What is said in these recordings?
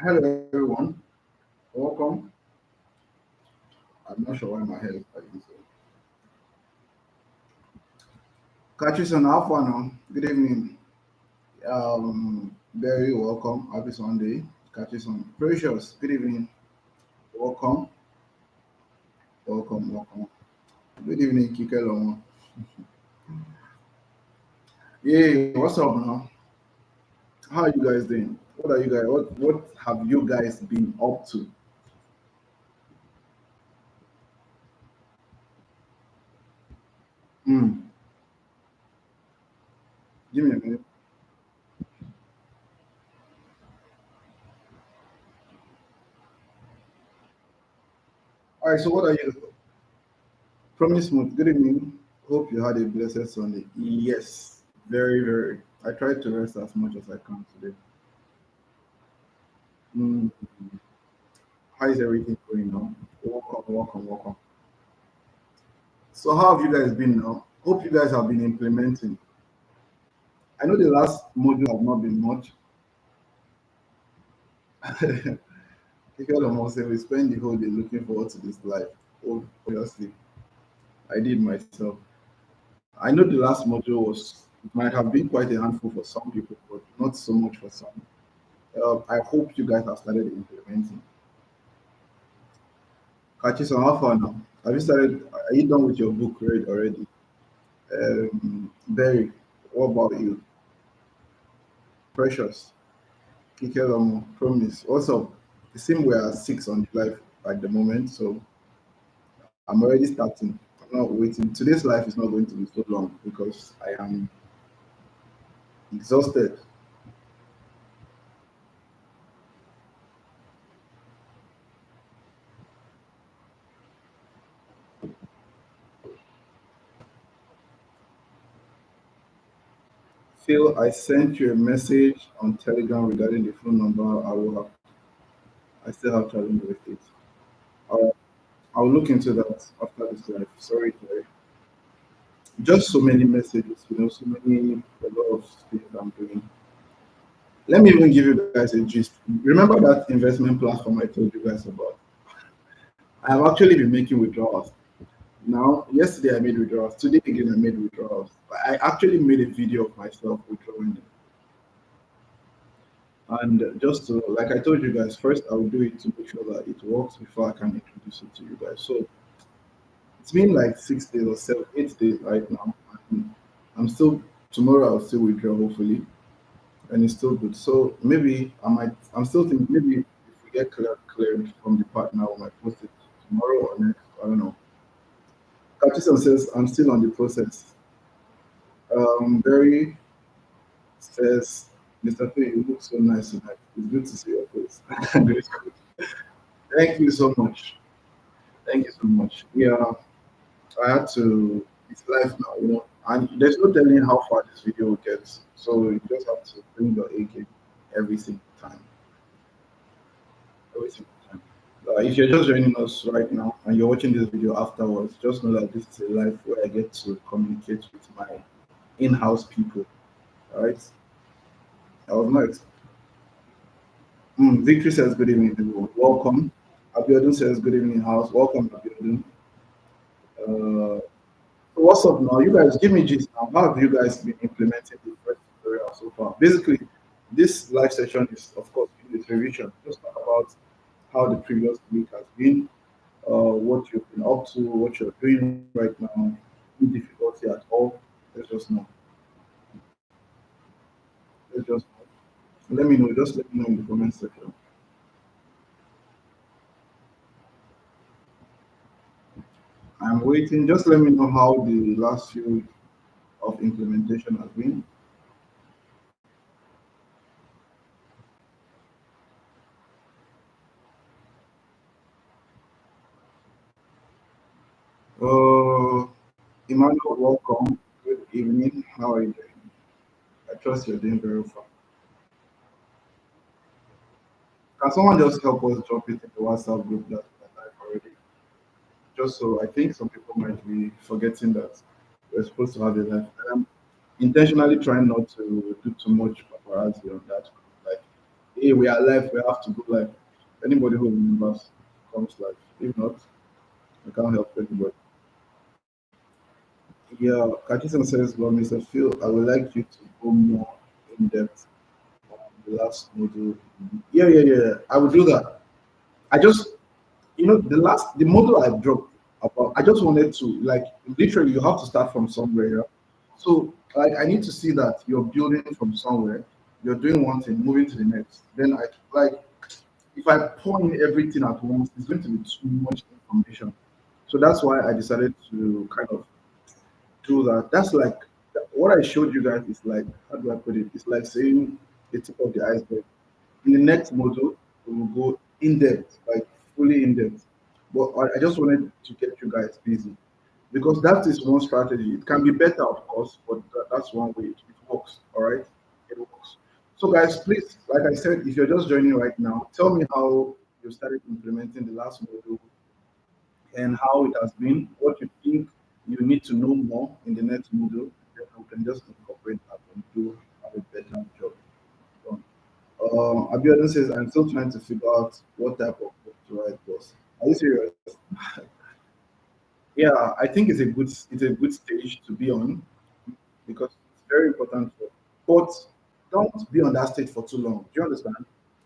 Hello, everyone. Welcome. I'm not sure why my hair is like this. Catch you on Alpha now. Good evening. Very welcome. Happy Sunday. Catch you on Precious. Good evening. Welcome. Welcome. Welcome. Good evening, Kike Lomo. Yeah, what's up now? How are you guys doing? What are you guys? What have you guys been up to? Hmm. Give me a minute. All right. So what are you? Promise Smooth. Good evening. Hope you had a blessed Sunday. Yes, very, very. I tried to rest as much as I can today. Mm, how is everything going now? Welcome, welcome, welcome. So, how have you guys been now? Hope you guys have been implementing. I know the last module have not been much. Because almost say we spend the whole day looking forward to this life. Obviously, I did myself. I know the last module was it might have been quite a handful for some people, but not so much for some. I hope you guys have started implementing. Catches on how far now? Have you started? Are you done with your book read already? Barry, what about you? Precious, Kikelamo, Promise. Also, it seems we are six on the life at the moment, so I'm already starting. I'm not waiting. Today's life is not going to be so long because I am exhausted. Phil, I sent you a message on Telegram regarding the phone number. I still have challenge with it. I'll, I'll look into that after this live. Sorry, Jerry. Just so many messages, so many, a lot of things I'm doing. Let me even give you guys a gist. Remember that investment platform I told you guys about? I have actually been making withdrawals. Now, yesterday I made withdrawals. Today again I made withdrawals. I actually made a video of myself withdrawing them. And just to, like I told you guys, first I will do it to make sure that it works before I can introduce it to you guys. So it's been like 6 days or 8 days right now. And I'm still, tomorrow I'll still withdraw hopefully. And it's still good. So maybe I'm still thinking maybe if we get cleared from the partner, we might post it tomorrow or next. I don't know. Captain says, I'm still on the process. Barry says, Mr. P, you look so nice tonight. It's good to see your face. Good. Thank you so much. Thank you so much. Yeah, I had to, it's life now. And there's no telling how far this video will get. So you just have to bring your A game every single time. Every single time. If you're just joining us right now and you're watching this video afterwards, just know that this is a life where I get to communicate with my in-house people. All right. I was not. Victory says good evening, everyone. Welcome. Abiodun says good evening, house. Welcome, Abiodun. So what's up now? You guys give me gist now. How have you guys been implementing the first tutorial so far? Basically, this live session is, of course, in this revision. Just talk about how the previous week has been, what you've been up to, what you're doing right now, any difficulty at all. Let's just know. Let's just let me know. Just let me know in the comment section. I'm waiting. Just let me know how the last few weeks of implementation has been. Uh, Emmanuel, welcome. Good evening. How are you doing? I trust you're doing very well. Can someone just help us drop it in the WhatsApp group that we live already? Just so I think some people might be forgetting that we're supposed to have a live. And I'm intentionally trying not to do too much paparazzi on that. Like Hey, we are live. We have to go live. Anybody who remembers comes live. If not, I can't help anybody. Yeah, Kakison says, well, Mr. Phil, I would like you to go more in depth on the last module. Yeah, yeah, yeah. I will do that. I just, the model I dropped about, I just wanted to, like, literally, you have to start from somewhere. Yeah? So, like, I need to see that you're building from somewhere, you're doing one thing, moving to the next. Then, like, if I pour in everything at once, it's going to be too much information. So that's why I decided to kind of do that. That's like what I showed you guys is like, how do I put it? It's like saying the tip of the iceberg. In the next module, we will go in depth, like fully in depth. But I just wanted to get you guys busy because that is one strategy. It can be better, of course, but that's one way. It works. All right, it works. So, guys, please, like I said, if you're just joining right now, tell me how you started implementing the last module and how it has been, what you think you need to know more in the next module. Then we can just incorporate that and do have a better job done. Abiodun says, I'm still trying to figure out what type of book to write, boss. Are you serious? Yeah, I think it's a good stage to be on because it's very important. But don't be on that stage for too long. Do you understand?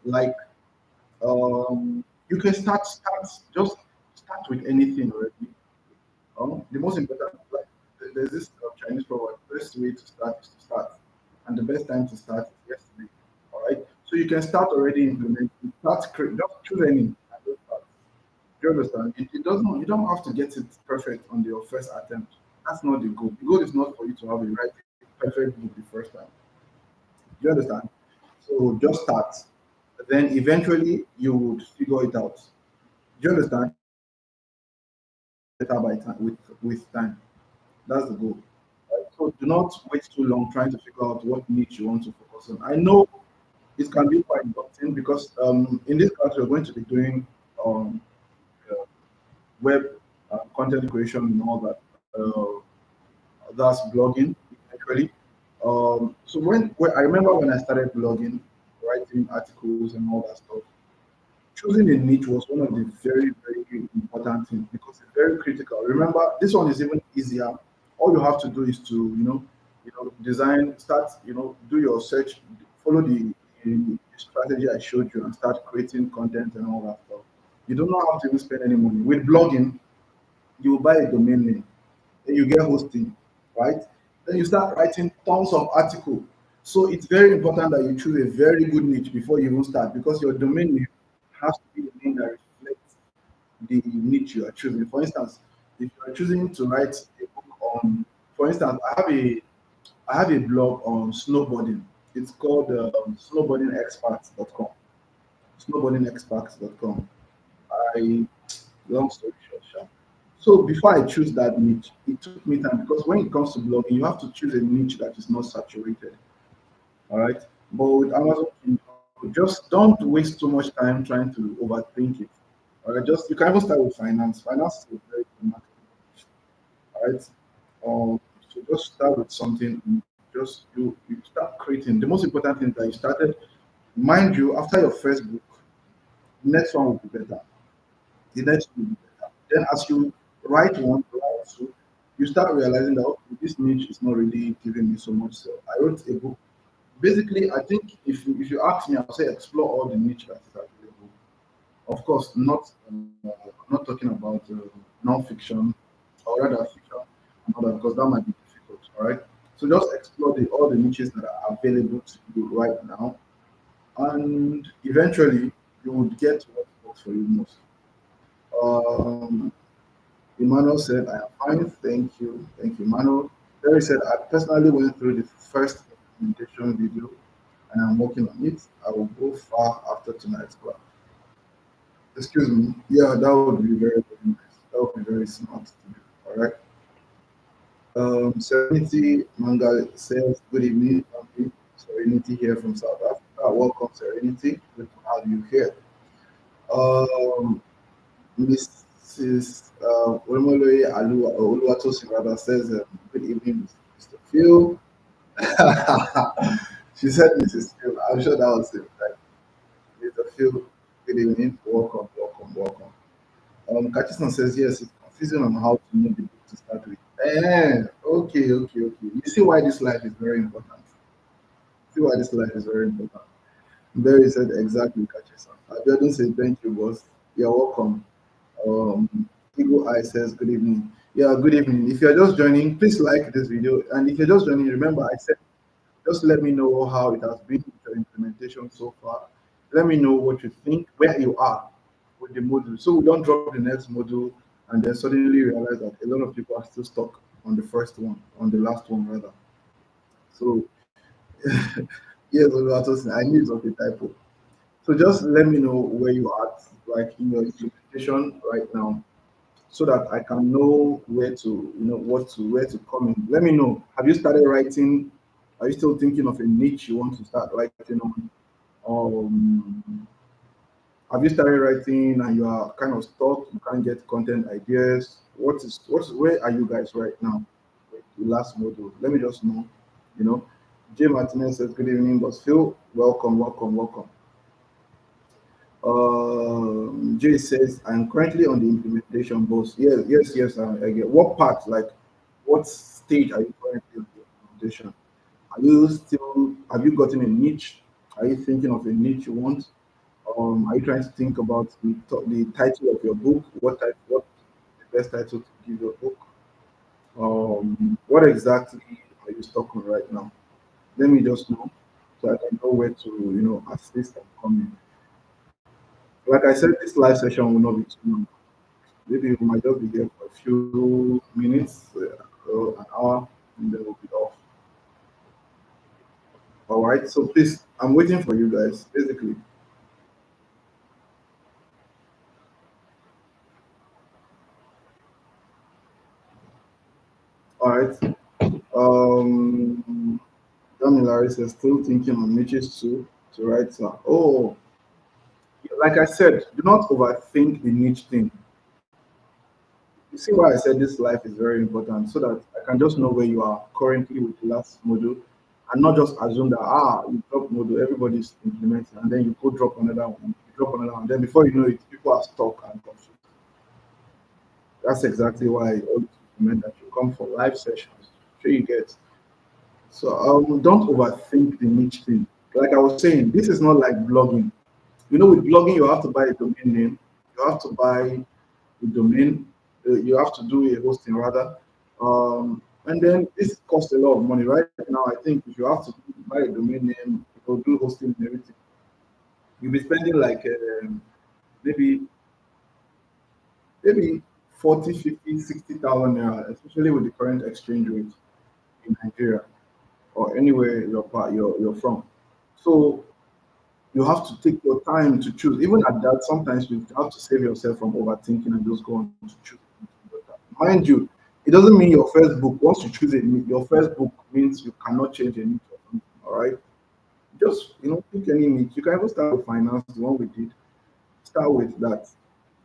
Like, you can just start with anything already. The most important, like, there's this Chinese proverb: best way to start is to start, and the best time to start is yesterday. All right, so you can start already implementing. Just choose any and just start. Do you understand? It doesn't. You don't have to get it perfect on your first attempt. That's not the goal. The goal is not for you to have a right perfect book the first time. Do you understand? So just start. Then eventually you would figure it out. Do you understand? Better by time with time. That's the goal. Right? So do not wait too long trying to figure out what niche you want to focus on. I know it can be quite daunting because in this class we're going to be doing um, uh, web content creation and all that. That's blogging actually. So when I remember when I started blogging, writing articles and all that stuff, choosing a niche was one of the very important things because it's very critical. Remember, this one is even easier. All you have to do is to design, start, do your search, follow the strategy I showed you, and start creating content and all that stuff. You do not have to even spend any money. With blogging, you buy a domain name, then you get hosting, right? Then you start writing tons of articles. So it's very important that you choose a very good niche before you even start because your domain name has to be a name that reflects the niche you are choosing. For instance, if you are choosing to write a book on, for instance, I have a blog on snowboarding. It's called snowboardingexperts.com. Snowboardingexperts.com. I Long story short, sha. So before I choose that niche, it took me time because when it comes to blogging, you have to choose a niche that is not saturated. All right. But with Amazon, just don't waste too much time trying to overthink it. All right. Just you can even start with finance. Finance is a very good market. All right. So just start with something. And just you start creating. The most important thing is that you started. Mind you, after your first book, the next one will be better. The next will be better. Then as you write two, you start realizing that okay, this niche is not really giving me so much. So I wrote a book. Basically, I think if you ask me, I'll say explore all the niche that is available. Of course, not talking about non-fiction or rather fiction and all that because that might be difficult. All right. So just explore all the niches that are available to you right now, and eventually you would get what works for you most. Um, Emmanuel said, I am fine. Thank you. Thank you, Emmanuel. Terry said, I personally went through the first implementation video and I'm working on it. I will go far after tonight's class. Excuse me. Yeah, that would be very nice. That would be very smart to do. All right. Serenity Manga says, good evening. Family. Serenity here from South Africa. Welcome, Serenity. Good to have you here. Um, Mrs. Olumoloye Oluwatosin rather says, good evening, Mr. Phil. She said Mrs. Phil. I'm sure that was it, right? Phil, good evening. Welcome, welcome, welcome. Kachison says yes, it's confusing on how to know the book to start with. Okay, okay, okay. You see why this life is very important. See why this life is very important. Barry said exactly, Kachison. Abiodun said thank you, boss. You're welcome. Eagle Eye says good evening. Yeah, good evening. If you're just joining, please like this video. And if you're just joining, remember I said just let me know how it has been with your implementation so far. Let me know what you think, where you are with the module. So we don't drop the next module and then suddenly realize that a lot of people are still stuck on the first one, on the last one rather. So yes, I knew it was a typo. So just let me know where you are at, like in your implementation right now, so that I can know where to, what to, where to come in. Let me know. Have you started writing? Are you still thinking of a niche you want to start writing on? Um, have you started writing and you are kind of stuck? You can't get content ideas. Where are you guys right now? With the last module. Let me just know. You know, Jay Martinez says good evening, but Phil, welcome, welcome, welcome. Jay says, I'm currently on the implementation boss. Yes, yes, yes, I get. What part, like, what stage are you currently on the implementation? Have you gotten a niche? Are you thinking of a niche you want? Are you trying to think about the title of your book? What the best title to give your book? What exactly are you stuck on right now? Let me just know so I can know where to, assist and come in. Like I said, this live session will not be too long. Maybe we might just be here for a few minutes, or an hour, and then we'll be off. All right. So please, I'm waiting for you guys. Basically, all right. John Larry says still thinking on niches too to write. Oh, like I said, do not overthink the niche thing. You see why I said this life is very important, so that I can just know where you are currently with the last module, and not just assume that you drop module, everybody's implementing, and then you go drop another one, you drop another one. Then before you know it, people are stuck and confused. That's exactly why I always recommend that you come for live sessions. Sure you get. So don't overthink the niche thing. Like I was saying, this is not like blogging. With blogging, you have to buy a domain name, you have to buy a domain, you have to do a hosting rather. And then this costs a lot of money. Right now, I think if you have to buy a domain name, do hosting and everything, you'll be spending like maybe maybe 40, 50, 60,000 naira, especially with the current exchange rate in Nigeria or anywhere you're from. So you have to take your time to choose. Even at that, sometimes you have to save yourself from overthinking and just go on to choose. Mind you, it doesn't mean your first book, once you choose it, your first book means you cannot change any. All right. Just, pick any niche. You can even start with finance, the one we did. Start with that.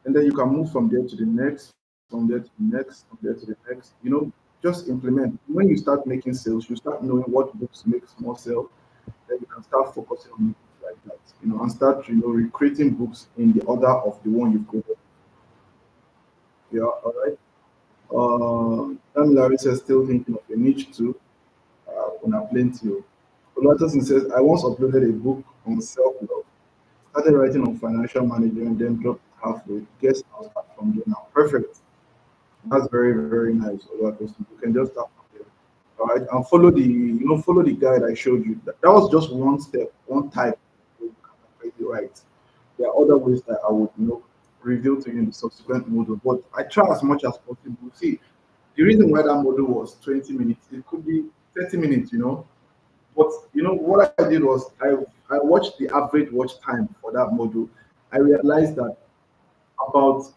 And then you can move from there to the next, from there to the next, from there to the next. Just implement. When you start making sales, you start knowing what books makes more sales. Then you can start focusing on books like that, and start, recreating books in the order of the one you've got. Yeah, all right. Larry says still thinking of a niche too. On a plenty. Olatosin says I once uploaded a book on self-love. Started writing on financial management and then dropped it halfway. Guess I'll start from there now. Perfect. That's very, very nice. Olatosin. You can just start from there. All right. And follow the guide I showed you. That was just one step, one type. You can actually write. There are other ways that I would, reveal to you in the subsequent module. But I try as much as possible. See, the reason why that model was 20 minutes, it could be 30 minutes, But what I did was I watched the average watch time for that module. I realized that about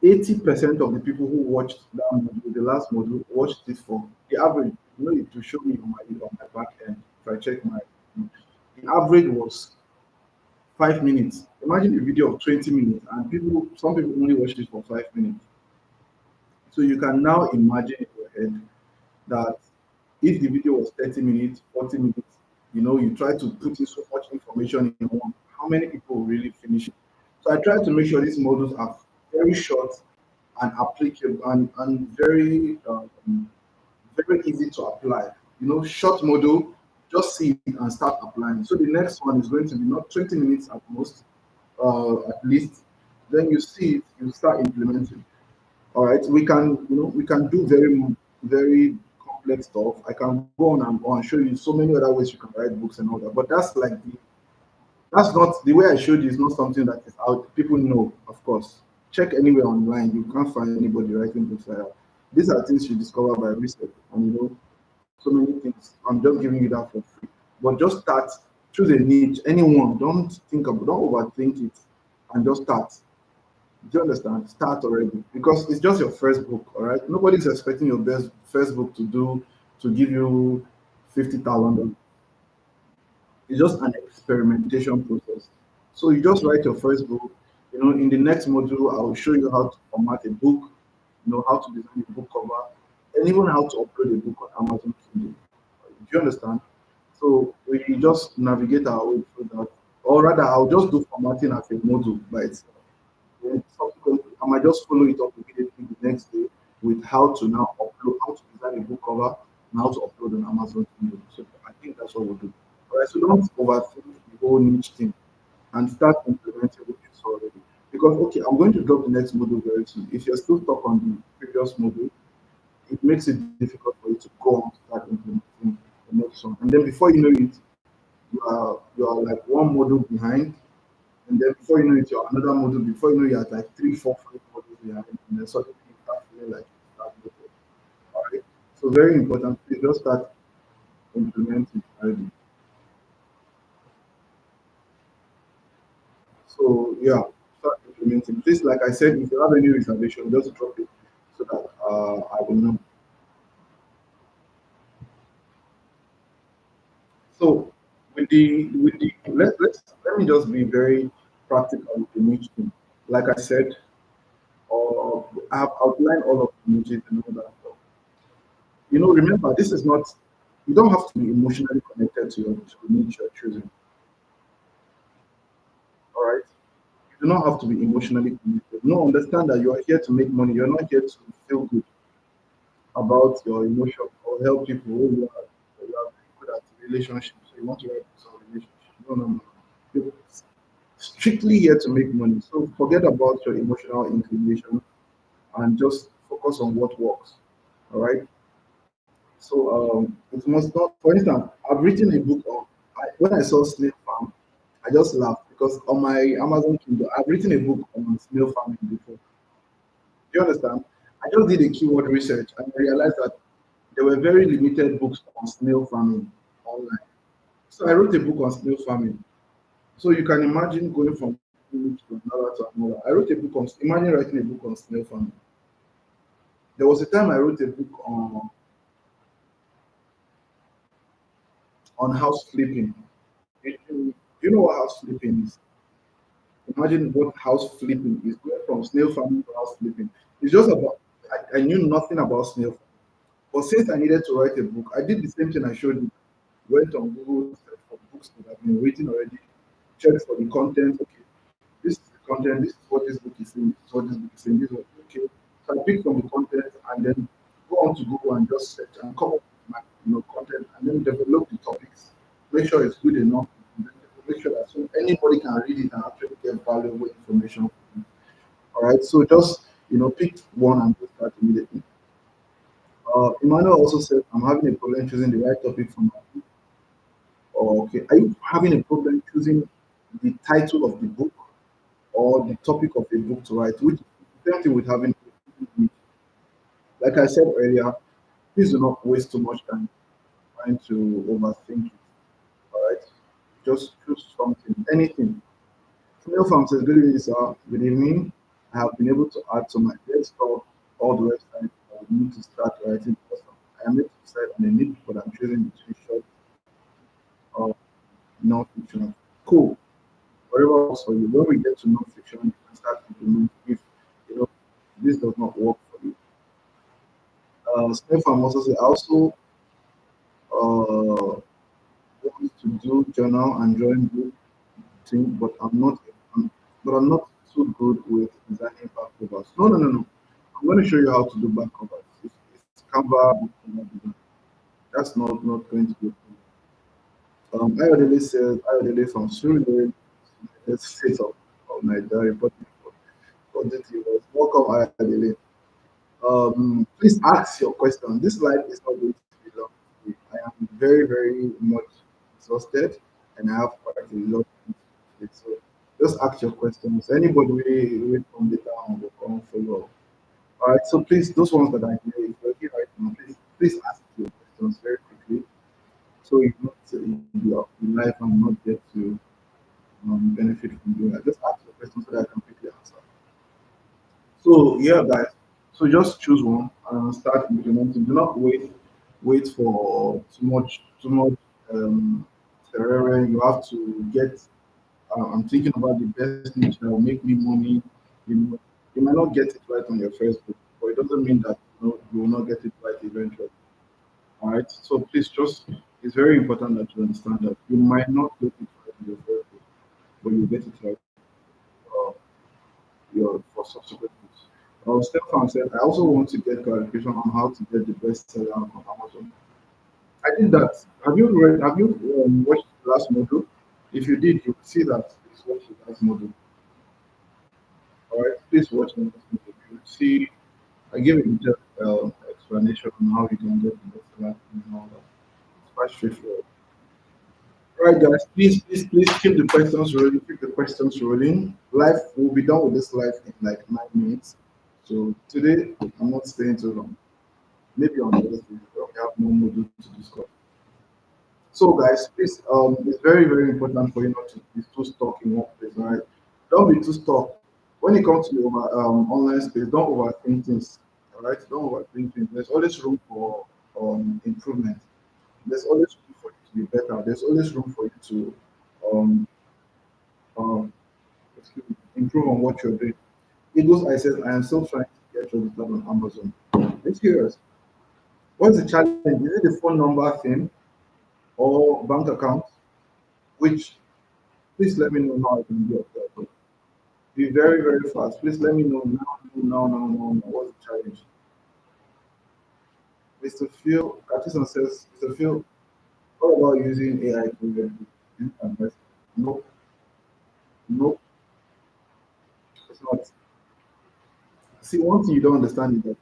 80% of the people who watched that module, the last module, watched it for the average. It will show me on my back end if I check the average was 5 minutes. Imagine a video of 20 minutes, and some people only watched it for 5 minutes. So you can now imagine in your head that if the video was 30 minutes, 40 minutes, you try to put in so much information in one. how many people will really finish it? So I try to make sure these modules are very short and applicable and very easy to apply. Short module, just see it and start applying. So the next one is going to be not 20 minutes at most, at least. Then you see it, you start implementing. All right, we can do very complex stuff. I can go on and on show you so many other ways you can write books and all that. But that's not the way I showed you. Is not something that is out. People know, of course. Check anywhere online. You can't find anybody writing books like that. These are things you discover by research, and so many things. I'm just giving you that for free. But just start. Choose a niche. Anyone. Don't overthink it, and just start. Do you understand? Start already because it's just your first book. All right. Nobody's expecting your best first book to give you $50,000. It's just an experimentation process. So you just write your first book. In the next module, I will show you how to format a book, how to design a book cover, and even how to upload a book on Amazon Kindle. Do you understand? So we just navigate our way through that. Or rather, I'll just do formatting as a module by itself. Then subsequently, I might just follow it up immediately the next day with how to now upload, how to design a book cover, and how to upload on Amazon Kindle. So I think that's what we'll do. All right, so don't overthink the whole niche thing and start implementing what you saw already. Because okay, I'm going to drop the next module very soon. If you're still stuck on the previous module, it makes it difficult for you to go on to start implementing the next one. And then before you know it, you are like one module behind, and then before you know it, you're another module. Before you know, you're at like three, four, five modules behind, and then suddenly you start feeling like you start looking. All right. So very important. Please just start implementing already. So yeah, start implementing. Please, like I said, if you have any reservation, just drop it so that I will know. So let me just be very practical with the niche thing. Like I said, I have outlined all of the niches and all that stuff. Remember, this is not. You don't have to be emotionally connected to the niche you're choosing. All right. You do not have to be emotionally connected. No, understand that you are here to make money. You're not here to feel good about your emotion or help people. Oh, you are good at relationships. So you want to write some relationship. No, no, no. You're strictly here to make money. So forget about your emotional inclination and just focus on what works. All right. So it must not. For instance, I've written a book on. When I saw Snake Farm, I just laughed because on my Amazon Kindle, I've written a book on snail farming before. Do you understand? I just did a keyword research and I realized that there were very limited books on snail farming online. So I wrote a book on snail farming. So you can imagine going from one to another to another. I wrote a book on. Imagine writing a book on snail farming. There was a time I wrote a book on house flipping. Do you know what house flipping is? Imagine what house flipping is. Going from snail farming to house flipping. It's just about. I knew nothing about snail farming. But since I needed to write a book, I did the same thing I showed you. Went on Google, searched for books that I've been written already, checked for the content. Okay, this is the content, this is what this book is saying, this is what this book is saying, this is what, okay. So I pick from the content and then go on to Google and just search and come up with my content and then develop the topics, make sure it's good enough, and then make sure that so anybody can read it and actually get valuable information from it. All right, so just pick one and just start immediately. Emmanuel also said, I'm having a problem choosing the right topic for my book. Oh, okay. Are you having a problem choosing the title of the book or the topic of the book to write? Which same thing with having, like I said earlier, please do not waste too much time trying to overthink it. All right. Just choose something, anything. Snail Farm says, good evening, sir. Good evening. I have been able to add to my desktop all the websites I need to start writing. I am able to decide on a niche, but I'm choosing between short or non-fiction. Cool. Whatever works for you. When we get to non-fiction, you can start implementing if you know this does not work for you. Snail Farm also say, I also want to do journal and drawing book thing, but I'm not too good with designing back covers. No, no, no, no. I'm going to show you how to do back covers. It's Canva back cover design. That's not going to be a problem. Ayodele from Surulere, the state of Nigeria, reporting for DT. Welcome, Ayodele. Please ask your question. This life is not going to be long. I am very, very much exhausted and I have quite a lot to do. So just ask your questions. Anybody really from the town will come follow. All right, so please, those ones that are here, if you're here right now, please ask your questions very quickly so you not in life and not get to benefit from doing that. Just ask your questions so that I can quickly answer. So yeah, guys. So just choose one and start implementing. Do not wait for too much terrain. You have to get. I'm thinking about the best niche that will make me money. You might not get it right on your first book, but it doesn't mean that you will not get it right eventually. All right. So please just it's very important that you understand that you might not get it right in your first book, but you get it right uh, for subsequent books. Stefan said, I also want to get clarification on how to get the bestseller on Amazon. I did that. Have you watched the last module? If you did, you will see that. Please watch the last module. All right, please watch the last module. You will see. I gave a detailed explanation on how you can get the bestseller and all that. It's quite straightforward. All right, guys, please keep the questions rolling. Keep the questions rolling. Live, we'll be done with this live in like 9 minutes. So today, I'm not staying too long. Maybe on Thursday, when we have more module to discuss. So, guys, please, it's very, very important for you not to be too stuck in one place, all right? Don't be too stuck. When it comes to your online space, don't overthink things, all right? Don't overthink things. There's always room for improvement. There's always room for you to be better. There's always room for you to um, um, excuse me, improve on what you're doing. Eagles, I said, I am still trying to get registered on Amazon. It's curious. What's the challenge? Is it the phone number thing or bank account? Which please let me know how I can get that. Be very, very fast. Please let me know now, now, now, now, now. What's the challenge? Mr. Phil, Catherine says, Mr. Phil, what about using AI to get advice? No, no, it's not. See, one thing you don't understand is that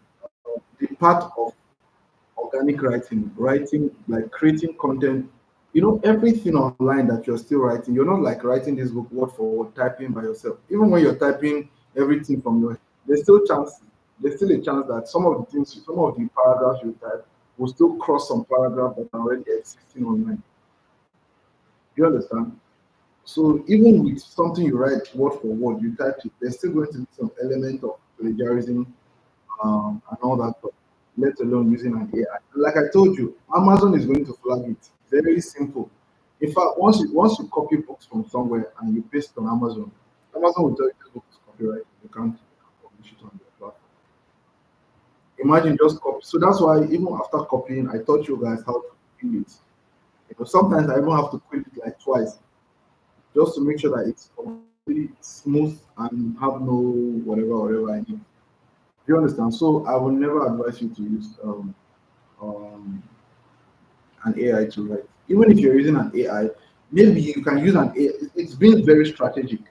the part of organic writing, writing like creating content, everything online that you're still writing, you're not like writing this book word for word, typing by yourself. Even when you're typing everything from your, there's still chance, there's still a chance that some of the paragraphs you type will still cross some paragraph that are already existing online. You understand? So even with something you write word for word, you type it, there's still going to be some element of plagiarism and all that stuff, let alone using an AI. Like I told you, Amazon is going to flag it. Very simple. In fact, once you copy books from somewhere and you paste it on Amazon, Amazon will tell you this book is copyright. You can't publish it on their platform. Imagine just copy. So that's why even after copying, I taught you guys how to copy it. Because sometimes I even have to quick it like twice just to make sure that it's completely smooth and have no whatever I need. Do you understand? So I will never advise you to use um, an AI to write. Even if you're using an AI, maybe you can use an AI. It's been very strategic.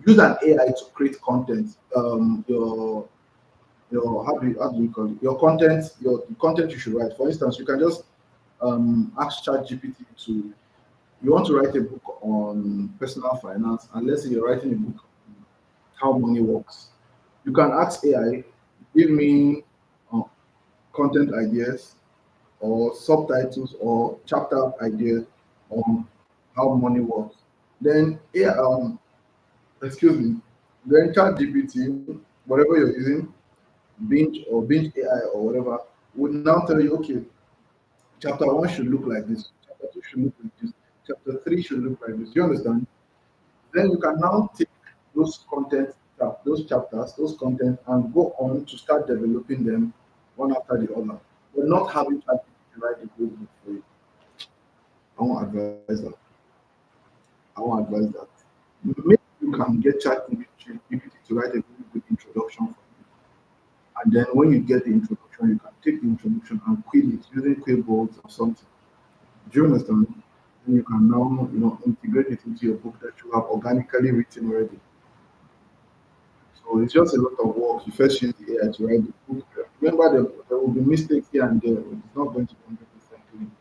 Use an AI to create content. Your how do you call it? Your content, your the content you should write. For instance, you can just ask ChatGPT to you want to write a book on personal finance, and let's say you're writing a book on how money works. You can ask AI, give me uh, content ideas or subtitles or chapter ideas on how money works. Then yeah, excuse me, then ChatGPT, whatever you're using, Binge AI or whatever, would now tell you, okay, chapter one should look like this, chapter two should look like this, chapter three should look like this. You understand? Then you can now take those those chapters, those content, and go on to start developing them one after the other. But not having ChatGPT write the whole book for you. I won't advise that. I won't advise that. Maybe you can get ChatGPT to write a very good introduction for you. And then when you get the introduction, you can take the introduction and quill it using Quillbolt or something. Do you understand? And you can now, integrate it into your book that you have organically written already. So it's just a lot of work. You first use the AI to write the book. Remember, there will be mistakes here and there. It's not going to be 100% clean.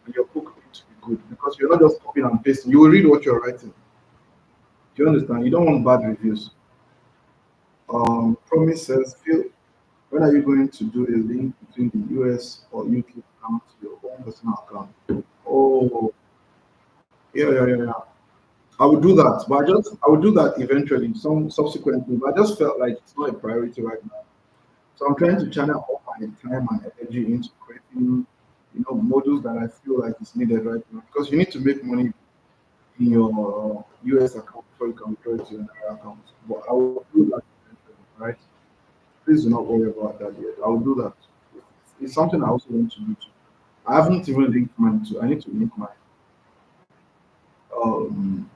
And your book needs to be good because you're not just copying and pasting. You will read what you're writing. Do you understand? You don't want bad reviews. Promise says, Phil, when are you going to do a link between the US or UK account to your own personal account? Oh, yeah, yeah, yeah, yeah. I would do that, but I would do that eventually, some subsequently. But I just felt like it's not a priority right now. So I'm trying to channel all my time and energy into creating, models that I feel like is needed right now. Because you need to make money in your US account before you can withdraw it to your Naira account. But I will do that eventually, right? Please do not worry about that yet. I will do that. It's something I also want to do too. I haven't even linked mine to. I need to link my um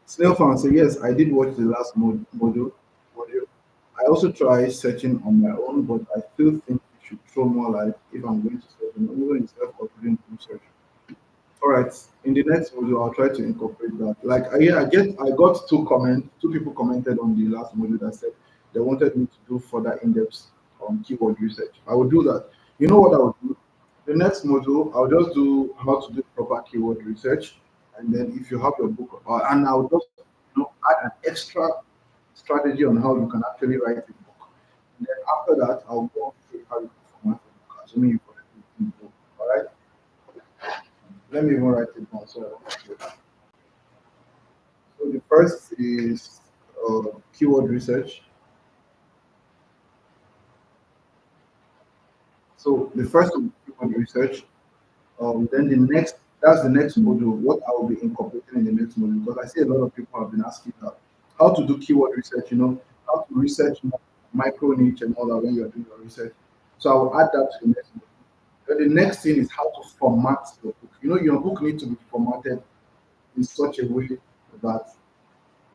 Snail fan say yes, I did watch the last module. I also tried searching on my own, but I still think you should throw more light if I'm going to search on even instead of doing research. All right, in the next module, I'll try to incorporate that. Like I got two people commented on the last module that said they wanted me to do further in-depth keyword research. I will do that. You know what I will do? The next module, I'll just do how to do proper keyword research, and then if you have your book, and I'll just add an extra strategy on how you can actually write a book. And then after that, I'll go on to how you can format a book, assuming you correct it in the book. All right. Let me even write it down so I don't forget. So the first is keyword research. So the first one is keyword research. Then that's the next module. What I will be incorporating in the next module because I see a lot of people have been asking that how to do keyword research. How to research micro niche and all that when you're doing your research. So I will add that to the next module. Then the next thing is how to format your book. Your book needs to be formatted in such a way that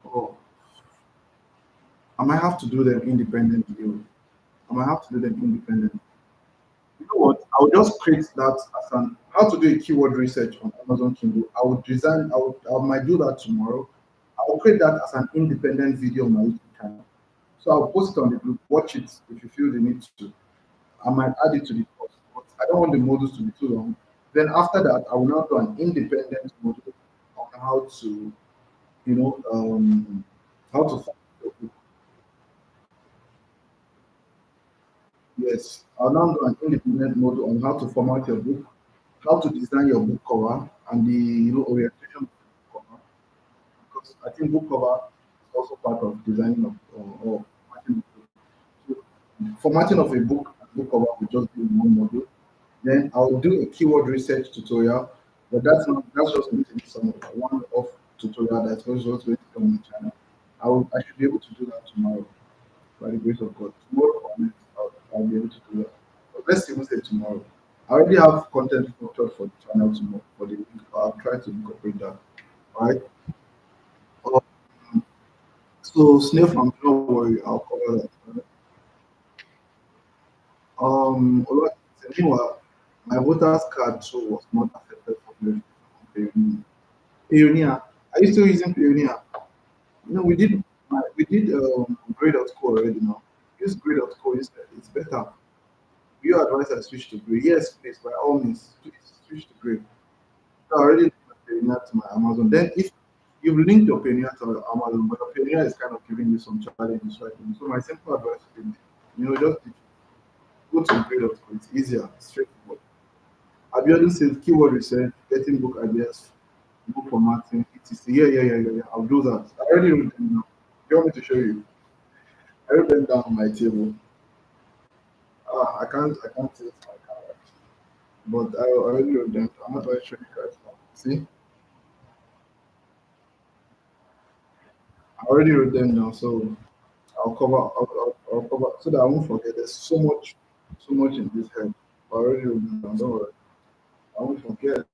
oh, I might have to do them independently. I might have to do them independently. You know what? I will just create that as an how to do a keyword research on Amazon Kindle. I would design. I might do that tomorrow. I will create that as an independent video on my YouTube channel. So I'll post it on the group. Watch it if you feel the need to. I might add it to the course, but I don't want the modules to be too long. Then after that, I will now do an independent module on how to, you know, how to. Yes, I'll now do an independent module on how to format your book, how to design your book cover, and the orientation of the book cover. Because I think book cover is also part of designing of or formatting of book. So formatting of a book and book cover will just be one module. Then I'll do a keyword research tutorial, but that's just going to be some one-off tutorial that's also going to come on the channel. I should be able to do that tomorrow by the grace of God. Tomorrow or next, I'll be able to do that. But let's even say tomorrow. I already have content structured for the channel tomorrow for the week. I'll try to incorporate that. All right. Um, so snail farm, don't worry, I'll cover that. Alright. Meanwhile, my voters card too was not accepted for verification. Pioneer. Are you still using Pioneer? We did grade.co already now. Use grade.co instead. It's better. Your advice I switch to grade. Yes, please, by all means, please switch to grade. So I already linked my Payoneer to my Amazon. Then if you've linked your Payoneer to Amazon, but your Payoneer is kind of giving you some challenges right now. So my simple advice would be, just go to grade.co. It's easier, straightforward. Abiodun says keyword research, getting book ideas, book formatting, etc. Yeah. I'll do that. I already wrote them down. You want me to show you? I wrote them down on my table. I can't see it my camera. But I already wrote them. I'm not going to show you guys now. See? I already wrote them down, so I'll cover so that I won't forget. There's so much in this head. I already wrote them down. Don't worry. I won't forget.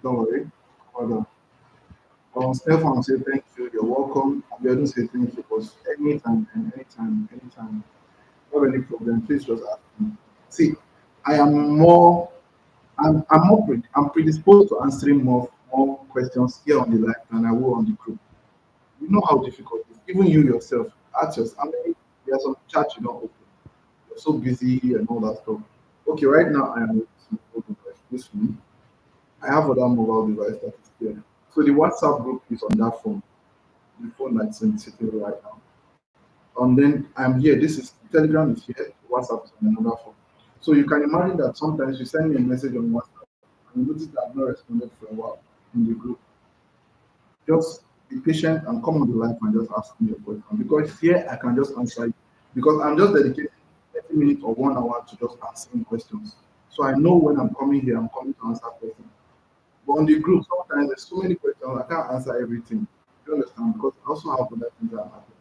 Don't worry. Hold on. Stefan say thank you. You're welcome. Abiodun say thank you. But anytime and anytime, if you have any problem, please just ask me. See, I am more, I'm predisposed to answering more questions here on the live than I will on the group. You know how difficult it is. Even you yourself, ask yourself, how many, there's some chat you don't open. You're so busy and all that stuff. Okay, right now I am with my mobile device. This one. I have other mobile device that is here. So the WhatsApp group is on that phone, the phone that's sitting right now. And then I'm here. This is Telegram is here. WhatsApp is on another phone. So you can imagine that sometimes you send me a message on WhatsApp and you notice that I've not responded for a while in the group. Just be patient and come on the live and just ask me a question. Because here I can just answer you. Because I'm just dedicating 30 minutes or 1 hour to just answering questions. So I know when I'm coming here, I'm coming to answer questions. But on the group, sometimes there's so many questions, I can't answer everything. You understand? Because I also have other things that are happening.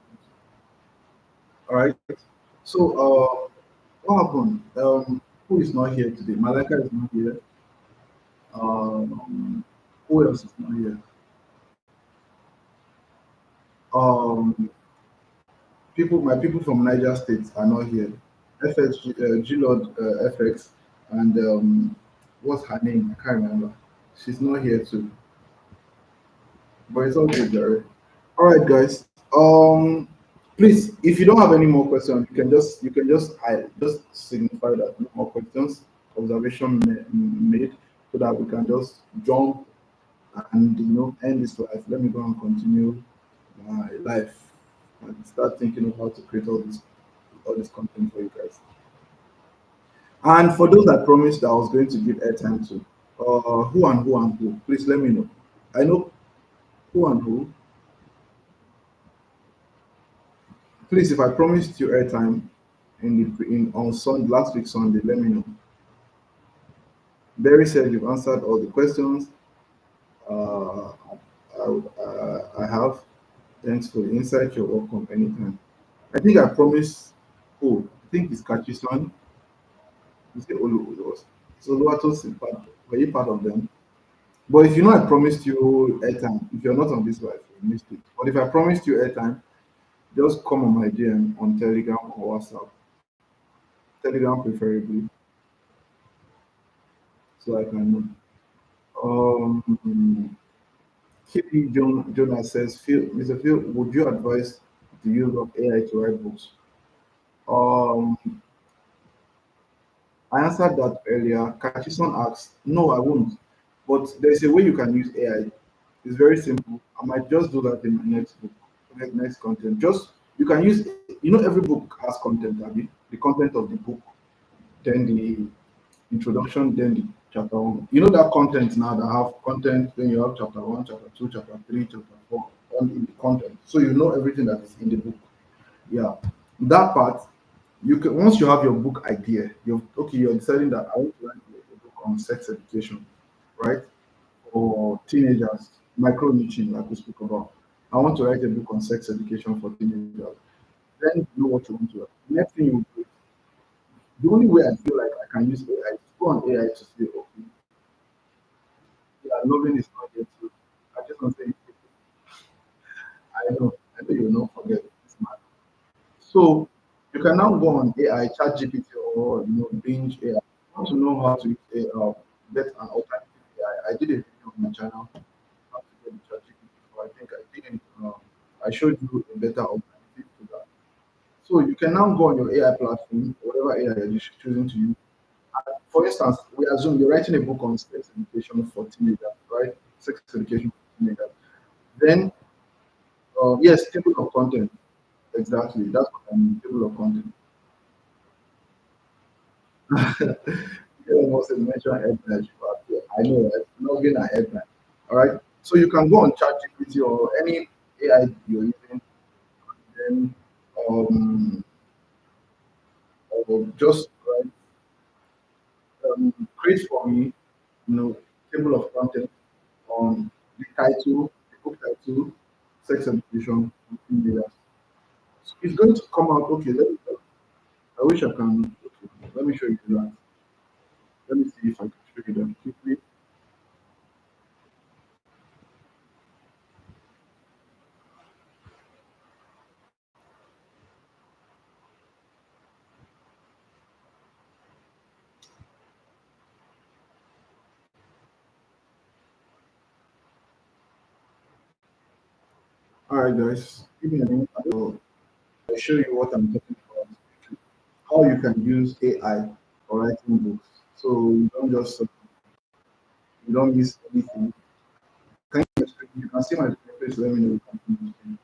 All right. So, what happened? Who is not here today? Malaka is not here. Um, who else is not here? Um, my people from Niger State are not here. FX, Lord FX, and what's her name? I can't remember. She's not here too. But it's all good, Jerry. All right, guys. Please, if you don't have any more questions, you can just I just signify that no more questions, observation made, so that we can just jump and end this life. Let me go and continue my life and start thinking of how to create all this content for you guys. And for those I promised that I was going to give airtime to, who, please let me know. I know who and who. Please, if I promised you airtime in on Sunday last week Sunday, let me know. Barry said you've answered all the questions. Uh, I have. Thanks for the insight. You're welcome anytime. I think I promised. Oh, I think it's Kachison. You say Olu was. So Luatos is part. Were you part of them? But if you know I promised you airtime, if you're not on this live, you missed it. But if I promised you airtime, just come on my DM on Telegram or WhatsApp. Telegram preferably, so I can know. KP Jonas says, Mr. Phil, would you advise the use of AI to write books? Um, I answered that earlier. Kachison asked, no, I won't. But there's a way you can use AI. It's very simple. I might just do that in my next book, next content. Just you can use, every book has content, Abby. The content of the book, then the introduction, then the chapter one. You know that content now that have content, then you have chapter one, chapter two, chapter three, chapter four, all in the content. So you know everything that is in the book. Yeah. That part, you can once you have your book idea, you're deciding that I want to write a book on sex education, right? For teenagers, micro niching, like we spoke about. I want to write a book on sex education for teenagers. Then you know what you want to write. Next thing you do, the only way I feel like I can use AI is to go on AI to say, okay, yeah, loving is not yet too. I just want to say, I know you will not forget this man. So you can now go on AI, ChatGPT, or Binge AI. Want to know how to use AI, get an alternative AI. I did a video on my channel how to get the ChatGPT. So I think I didn't. I showed you a better alternative to that. So you can now go on your AI platform, whatever AI you're choosing to use. For instance, we assume you're writing a book on sex education for teenagers, right? Sex education for teenagers. Then, yes, table of content. Exactly. That's what I mean. Table of content. Elon Musk mentioned headline. I know, right? Not being a headline. All right. So you can go on ChatGPT or any AI you're using, then um, or just create for me, table of content on the book title, sex education for teenagers. So it's going to come out. Okay, I wish I can. Okay, let me show you that. Let me see if I can show you that quickly. All right, guys, give me a minute. I'll show you what I'm talking about. How you can use AI for writing books, so you don't miss anything. You can see my face. Let me know. If you can see.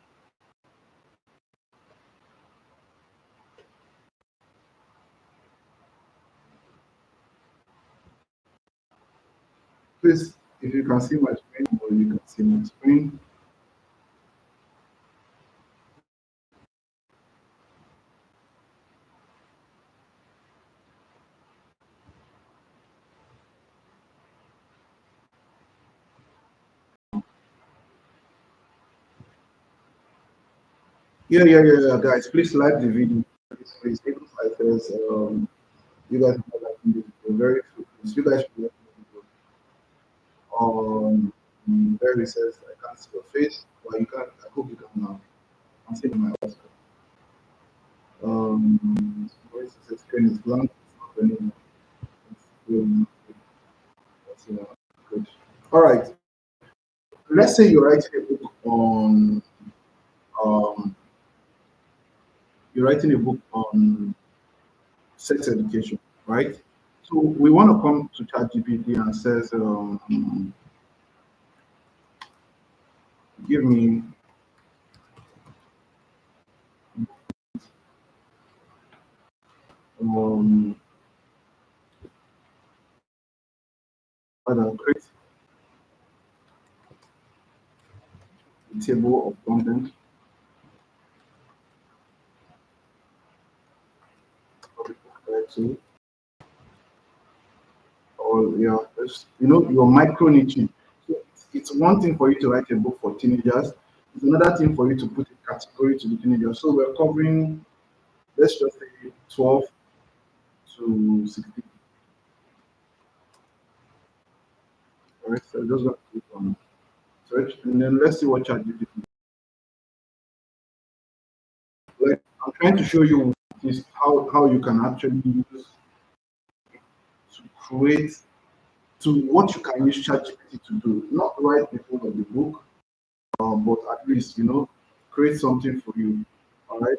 Please, if you can see my screen or you can see my screen. Yeah, guys. Please like the video. Please, even if there's you guys are liking the video. Very few. You guys should like the video. There it says I can't see your face, but you can. I hope you can now. I'm seeing my eyes. Where it says screen is blank. It's not anymore. It's good. All right. Let's say you're writing a book on um, sex education, right? So we want to come to ChatGPT and says, give me um, create a table of content. So, or yeah, your micro niching. So it's one thing for you to write a book for teenagers. It's another thing for you to put a category to the teenagers. So we're covering, let's just say 12 to 16. All right, so just going to click on search, and then let's see what ChatGPT. Like I'm trying to show you is how you can actually use to create to what you can use ChatGPT to do, not write the whole of the book, but at least create something for you. All right.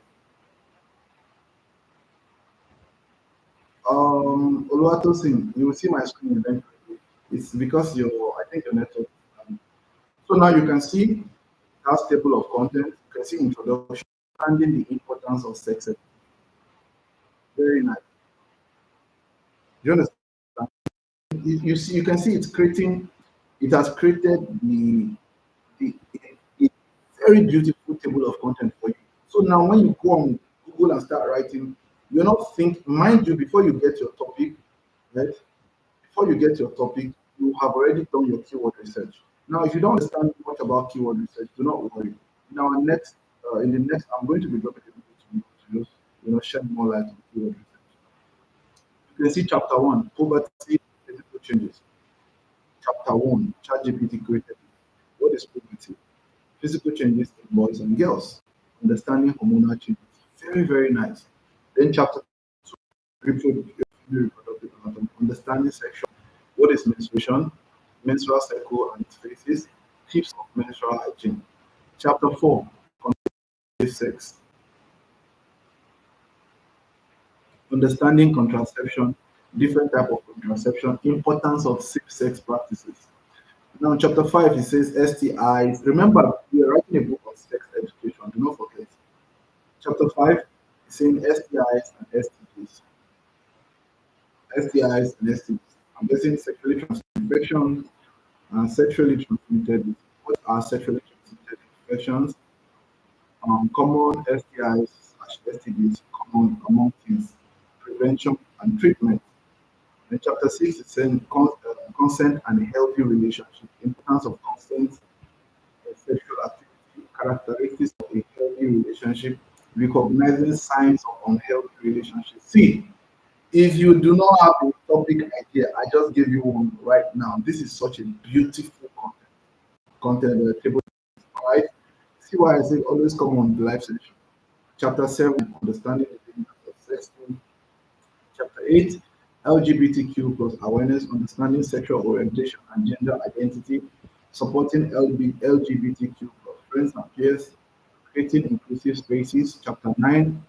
Oluwatosin, you will see my screen eventually. It's because I think your network. So now you can see that table of content. You can see introduction, understanding the importance of sex ed. Very nice. Do you understand? You see, you can see it's creating. It has created the a very beautiful table of content for you. So now when you go on Google and start writing, you're not think, mind you, before you get your topic, right? Before you get your topic, you have already done your keyword research. Now, if you don't understand much about keyword research, do not worry. In the next, I'm going to be dropping a video to just shed more light on keyword research. You can see chapter one, poverty, physical changes. Chapter one, ChatGPT created. What is poverty? Physical changes in boys and girls, understanding hormonal changes. Very, very nice. Then chapter two, reproductive anatomy, understanding sexual. What is menstruation, menstrual cycle and its phases, tips of menstrual hygiene. Chapter four, safe sex, understanding contraception, different type of contraception, importance of safe sex practices. Now, chapter 5, it says STIs. Remember, we are writing a book on sex education. Do not forget. Chapter 5 is saying STIs and STDs. STIs and STDs. I'm guessing sexually transmitted infections and sexually transmitted. What are sexually transmitted infections? Common STIs/STDs, common among teens, prevention and treatment. In chapter 6, it's saying consent and a healthy relationship, importance of consent, sexual activity, characteristics of a healthy relationship, recognizing signs of unhealthy relationships. See, if you do not have a topic idea, I just gave you one right now. This is such a beautiful content table. All right. See why I say always come on the live session. Chapter 7, understanding the dangers of sex. Chapter 8, LGBTQ plus awareness, understanding sexual orientation and gender identity, supporting LGBTQ plus friends and peers, creating inclusive spaces. Chapter 9,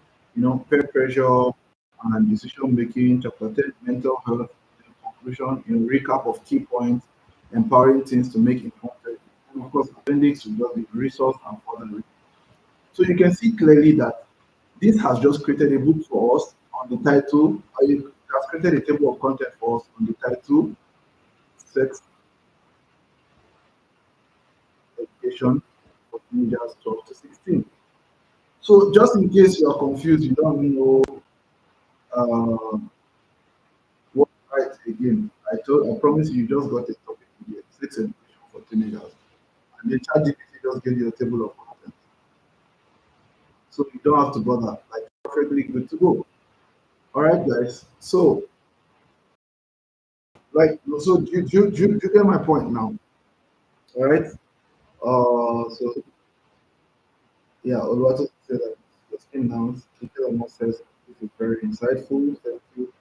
peer pressure and decision making. Chapter 10, mental health. In conclusion, recap of key points, empowering teams to make informed choices. And of course, appendix will just be resource and further. So you can see clearly that this has just created a book for us on the title. It has created a table of content for us on the title, Sex Education for Teenagers 12 to 16. So just in case you are confused, you don't know uh, what to write again. I promise you, just got a topic here, sex education for teenagers. And the ChatGPT just gave you a table of content. So you don't have to bother. Like perfectly good to go. All right, guys. So you get my point now. All right. So yeah, Oluwatu said that your skin now, Kike says this is very insightful. Thank you.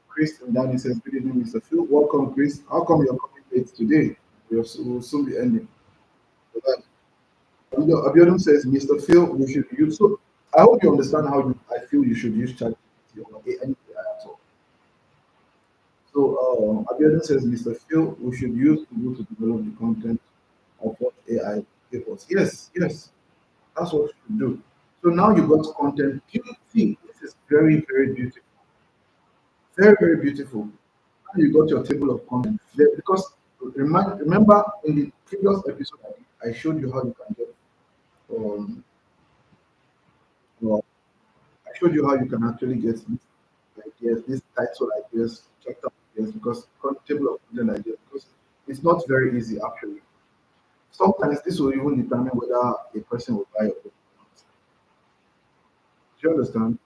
Chris and Danny says, good evening, Mr. Phil. Welcome, Chris. How come you're coming late today? We'll soon be ending. But, Abiodun says, Mr. Phil, we should use. So I hope you understand how I feel you should use ChatGPT or any AI at all. So Abiodun says, Mr. Phil, we should use Google to develop the content of what AI gave us. Yes, yes, that's what we should do. So now you got content. You see, this is very, very beautiful. Very, very beautiful. Now you got your table of content. Because remember in the previous episode I showed you how you can get um well, I showed you how you can actually get this ideas, this title ideas, chapter ideas, because table of content ideas, because it's not very easy actually. Sometimes this will even determine whether a person will buy your book or not. Do you understand?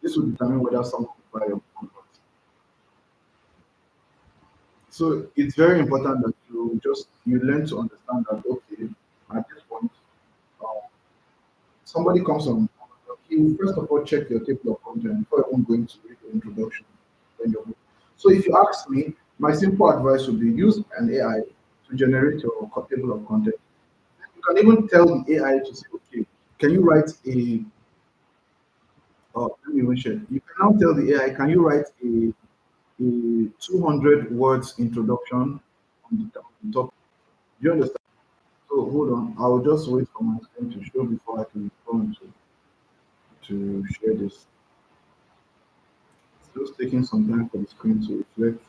This will determine whether someone will buy your book or not. So it's very important that you learn to understand that okay, at this point, uh, somebody comes on, you first of all check your table of content before even going to read the introduction. When you're, so if you ask me, my simple advice would be use an AI to generate your table of content. You can even tell the AI to say, okay, can you write a let me even share. You can now tell the AI, can you write a 200 words introduction on the top? Do you understand? So hold on, I'll just wait for my screen to show before I can respond to share this. It's just taking some time for the screen to reflect.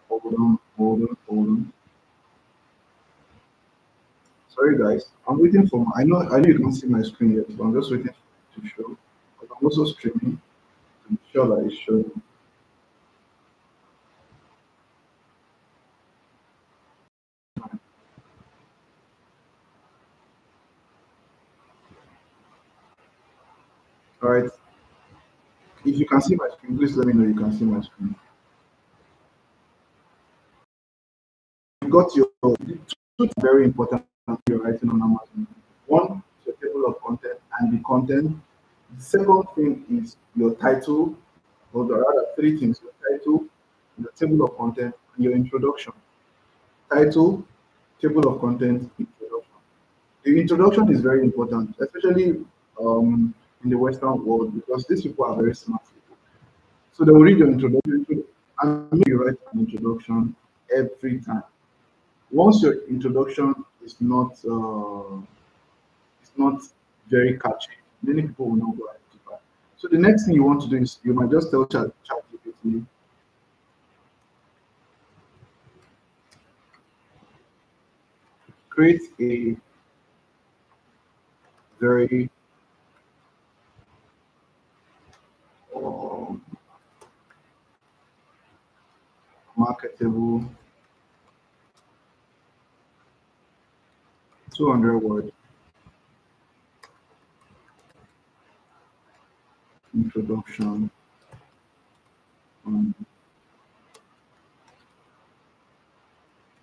Hold on. Sorry guys, I'm waiting for I know you can't see my screen yet, but I'm just waiting for it to show. But I'm also streaming to be sure that it's showing. Alright. If you can see my screen, please let me know you can see my screen. You got your two very important things you're writing on Amazon. One is your table of content and the content. The second thing is your title, or the rather three things: your title, your table of content, and your introduction. Title, table of content, introduction. The introduction is very important, especially in the Western world, because these people are very smart people. So they will read your introduction and make you write an introduction every time. Once your introduction is not very catchy, many people will not go ahead to buy. So the next thing you want to do is you might just tell ChatGPT, create a very um, marketable 200-word introduction on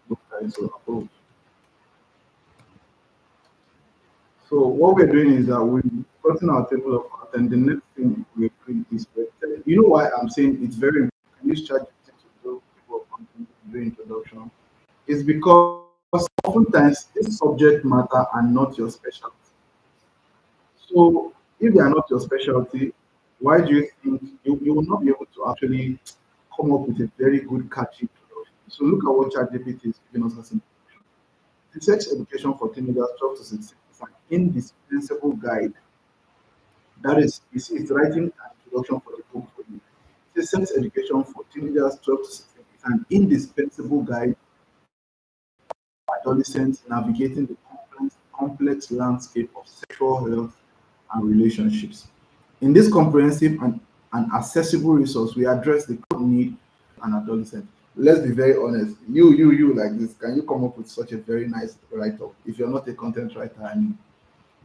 book title approach. So what we're doing is that we're putting our table of content. The next thing we create is you know why I'm saying it's very important. use ChatGPT to do people of content, do introduction, is because oftentimes this subject matter are not your specialty. So if they are not your specialty, why do you think you will not be able to actually come up with a very good catchy introduction? So look at what ChatGPT is giving us as introduction. The sex education for teenagers 12 to 16 is an indispensable guide. That is, you see, it's writing an introduction for the book for you. The sex education for teenagers 12 to 16 is an indispensable guide for adolescents navigating the complex landscape of sexual health and relationships. In this comprehensive and accessible resource, we address the core need of an adolescent. Let's be very honest. You like this. Can you come up with such a very nice write-up? If you're not a content writer, I mean,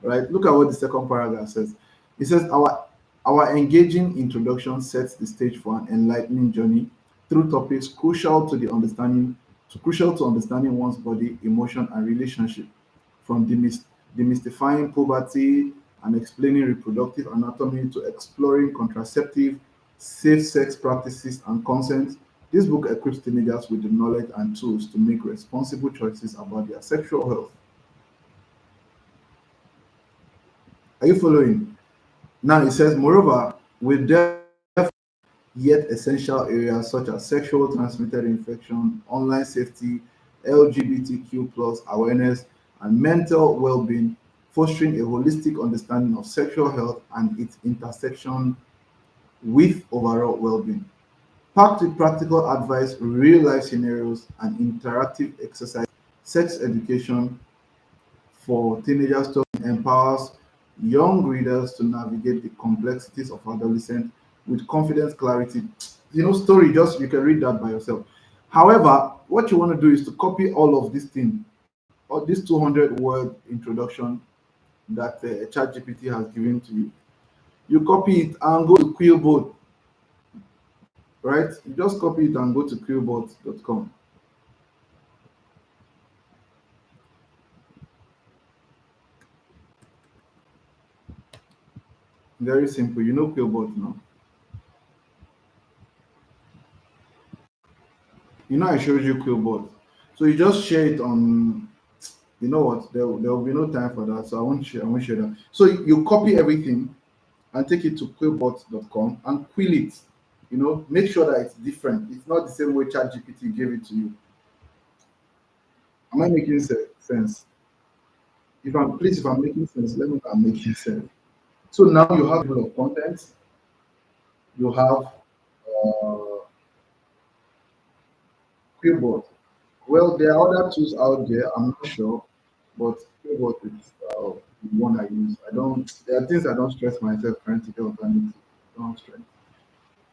right? Look at what the second paragraph says. It says our engaging introduction sets the stage for an enlightening journey through topics crucial to understanding one's body, emotion, and relationship, from demystifying puberty and explaining reproductive anatomy to exploring contraceptive, safe sex practices, and consent. This book equips teenagers with the knowledge and tools to make responsible choices about their sexual health. Are you following? Now it says, moreover, with depth yet essential areas such as sexual transmitted infection, online safety, LGBTQ plus awareness, and mental well-being, fostering a holistic understanding of sexual health and its intersection with overall well-being. Packed with practical advice, real-life scenarios, and interactive exercise, sex education for teenagers to empowers young readers to navigate the complexities of adolescence with confidence, clarity. You know, story, just you can read that by yourself. However, what you want to do is to copy all of this thing, or this 200-word introduction that ChatGPT has given to you. You copy it and go to Quillboard, right? You just copy it and go to quillboard.com. Very simple. You know Quillboard now. You know I showed you Quillboard. So you just share it on, you know what, there will be no time for that. So I won't share that. So you copy everything and take it to quillbot.com and quill it. You know, make sure that it's different. It's not the same way ChatGPT gave it to you. Am I making sense? If I'm making sense, let me know I'm making sense. So now you have a lot of content, you have uh, Quillbot. Well, there are other tools out there. I'm not sure, but Quillbot is the one I use. I don't. There are things I don't stress myself trying to get alternative. Don't stress.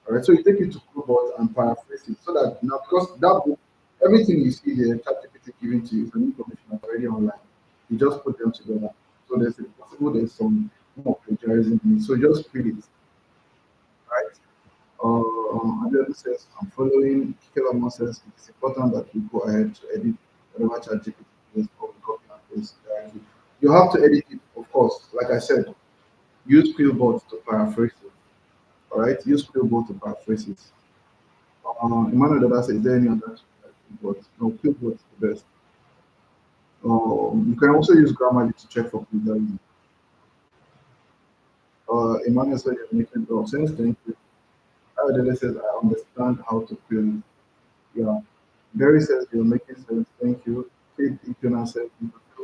All right. So you take it to Quillbot and paraphrase it so that now, because that book, everything you see there, ChatGPT giving to you is an information that's already online. You just put them together. So there's a possible there's some form of plagiarism in it. So just read it, right? Abiodun says, I'm following. Kikelama says, it's important that we go ahead to edit whatever ChatGPT is or we copy and paste directly. You have to edit it, of course. Like I said, use Quillbot to paraphrase it. All right, use Quillbot to paraphrase it. Emmanuel Dada says, is there any other tool like Quillbot? No, Quillbot is the best. You can also use Grammarly to check for plagiarism. Emmanuel said, you're making a lot of sense. Thank you. Adele says, I understand how to quill. Yeah. Gary says, you're making sense. Thank you. Kate Ikena says,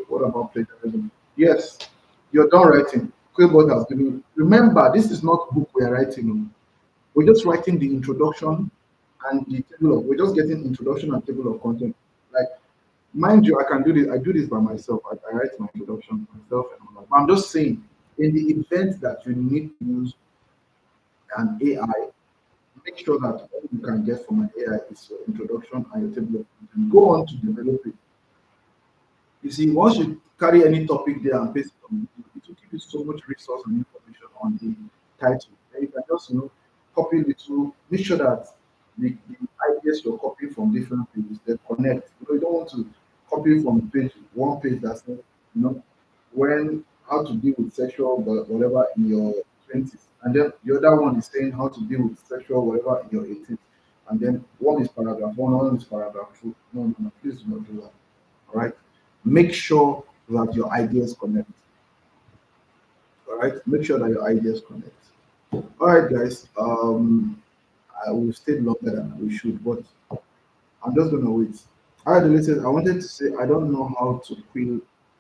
what about plagiarism? Yes, you're done writing. Quillbot has given. Remember, this is not book we are writing on. We're just writing the introduction and the table of. We're just getting introduction and table of content. Like, mind you, I can do this. I do this by myself. I write my introduction myself, and all that. But I'm just saying, in the event that you need to use an AI, make sure that all you can get from an AI is your introduction and your table of content. Go on to develop it. You see, once you carry any topic there and paste it on YouTube, it will give you so much resource and information on the title. Then you can just, copy little, make sure that the ideas you're copying from different pages, they connect. You don't want to copy from one page that's not, when how to deal with sexual whatever in your 20s. And then the other one is saying how to deal with sexual whatever in your 18s. and then one is paragraph one is paragraph two. No, no, no, please do not do that. All right. Make sure that your ideas connect. All right. Make sure that your ideas connect. All right, guys. We've stayed longer than we should, but I'm just gonna wait. All right, listen. I wanted to say I don't know how to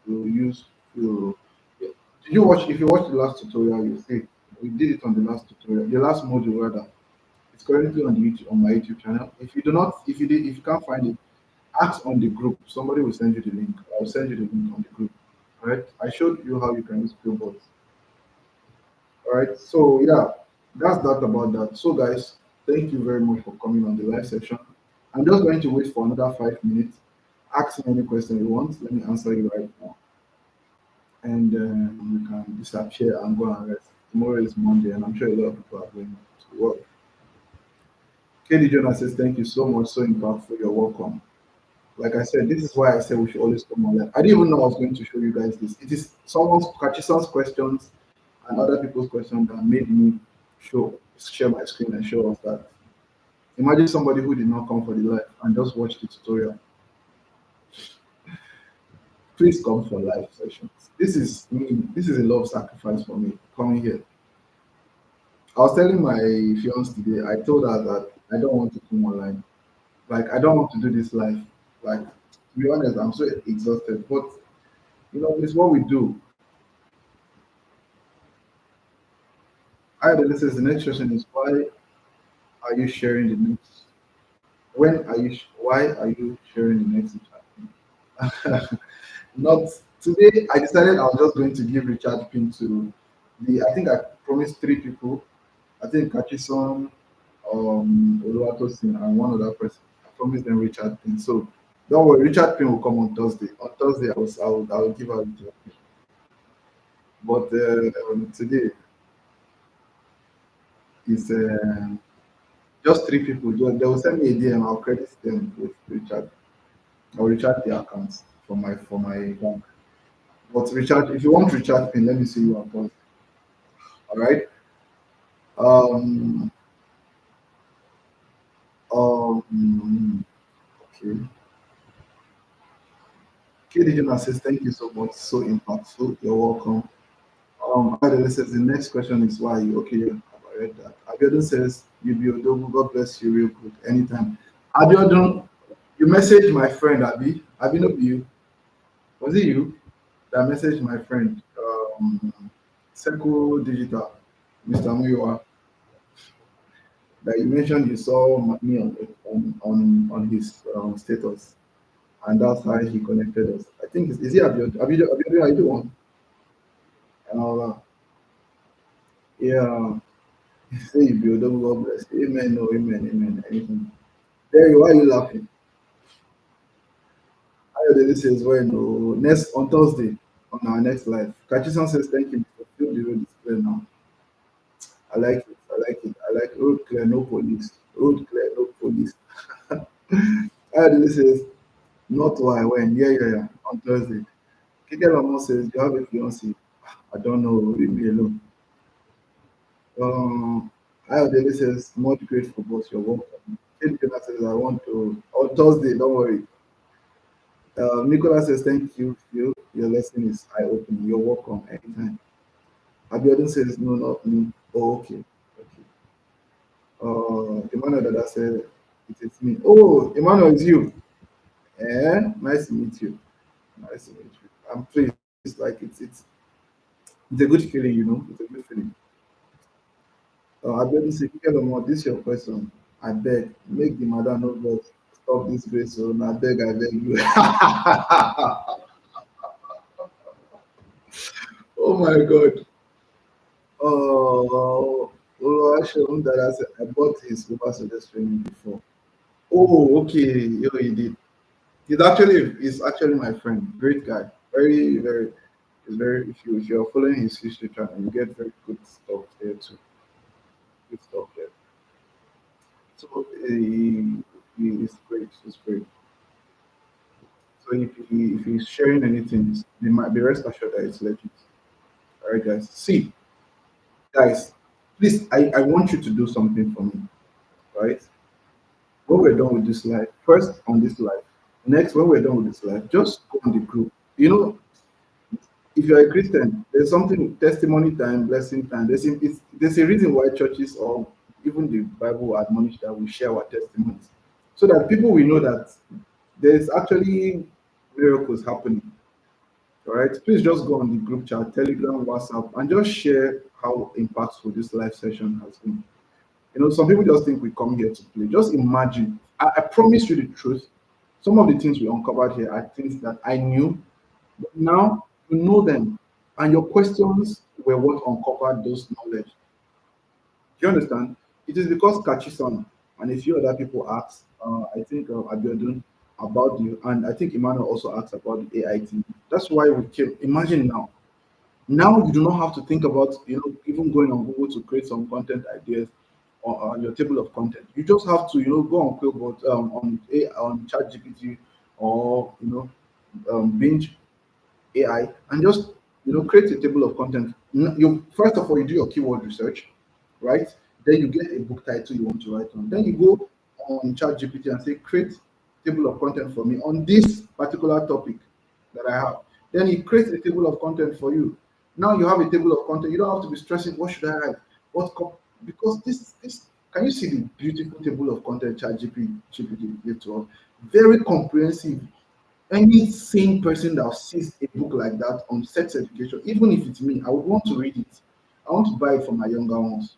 use quill. Did you watch? If you watch the last tutorial, you see we did it on the last tutorial, the last module rather. It's currently on the YouTube on my YouTube channel. If you do not, if you can't find it, ask on the group. Somebody will send you the link. I'll send you the link on the group. All right. I showed you how you can use Quillbot. All right. So yeah, that's that about that. So guys, thank you very much for coming on the live session. I'm just going to wait for another 5 minutes. Ask me any question you want. Let me answer you right now, and you can disappear and go and rest. Tomorrow is Monday, and I'm sure a lot of people are going to work. KD Jonas says, "Thank you so much, so impactful. You're welcome." Like I said, this is why I said we should always come online. I didn't even know I was going to show you guys this. It is someone's Kachison's questions and other people's questions that made me share my screen and show us that. Imagine somebody who did not come for the live and just watch the tutorial. Please come for live sessions. This is me. This is a love sacrifice for me coming here. I was telling my fiance today. I told her that I don't want to come online. Like I don't want to do this live. Like to be honest, I'm so exhausted. But it's what we do. I this is the next question is why are you sharing the next? When are you? Why are you sharing the next chat? Not today. I decided I was just going to give Richard pin to the. I think I promised 3 people. I think Kachison, Oluwatosin, and one other person. I promised them Richard pin. So don't worry, Richard pin will come on Thursday. On Thursday, I will give out Richard pin. But today is just 3 people. They will send me a DM. I'll credit them with Richard. I'll recharge the accounts for my bank. But Richard, if you want Richard pin, let me see you on Thursday. All right. Um. Okay. KD Jonas says, thank you so much. So impactful. You're welcome. Adele says, the next question is why you okay? Yeah, I've read that. Abiodun says, you be Odogu, God bless you real good. Anytime. Abiodun, you messaged my friend Abi. Abi, no be you. Was it you that messaged my friend? Seco Digital, Mr. Muyiwa, that you mentioned you saw me on his status, and that's how he connected us. I think is he Abiodun? Abiodun, are you the one? Uh, yeah, say you build up, God bless. Amen, no, amen, amen, amen. There you are, you laughing. Ayodele says, well, no, next on Thursday, on our next live. Kachison says, thank you for fill the road display now. I like it, I like it, I like road clear, no police. Road clear, no police. Ayodele says, not why, when, yeah, yeah, yeah, on Thursday. Kike says, you have a fiancé. I don't know, leave me alone. Ayodele says, much grateful, boss, you're welcome. Kate says, I want to, on Thursday, don't worry. Nicola says, thank you, Phil. Your lesson is eye opening. You're welcome anytime. Abiodun says, no, not me. Oh, okay. Okay. Emmanuel Dada said, it is me. Oh, Emmanuel, it's you. Nice to meet you. Nice to meet you. I'm pleased. It's like it's a good feeling, It's a good feeling. Abiodun says, Hello, this is your question. I beg, make the madam no vex. Stop this grace, so I beg you. Oh my God. Oh, Oluwaseun Dada said, I bought his Uber Suggest training before. Oh, okay. Yo, he did. He's actually my friend. Great guy. Very, very, he's very, if you're following his history channel, you get very good stuff there too. Good stuff there. So he is great. He's great. So if he's sharing anything, they might be rest assured that it's legit. All right, guys. See, guys, please, I want you to do something for me, right? when we're done with this live, first on this live, next when we're done with this live, just go on the group. You know, if you're a Christian, there's something testimony time, blessing time. There's a reason why churches or even the Bible admonish that we share our testimonies, so that people will know that there's actually miracles happening. All right, please just go on the group chat, Telegram, WhatsApp, and just share how impactful this live session has been. You know, some people just think we come here to play. Just imagine. I promise you the truth. Some of the things we uncovered here are things that I knew, but now you know them. And your questions were what uncovered those knowledge. Do you understand? It is because Kachisan and a few other people asked, I think Abiodun, about you, and I think Emmanuel also asked about the AI thing. That's why we came. Imagine now. Now you do not have to think about even going on Google to create some content ideas on your table of content. You just have to go on Quillbot, on ChatGPT, or Binge AI, and just create a table of content. You first of all you do your keyword research, right? Then you get a book title you want to write on. Then you go on ChatGPT and say create table of content for me on this particular topic that I have. Then it creates a table of content for you. Now you have a table of content. You don't have to be stressing what should I write, because this can you see the beautiful table of content ChatGPT gave to us? Very comprehensive. Any sane person that sees a book like that on sex education, even if it's me, I would want to read it. I want to buy it for my younger ones.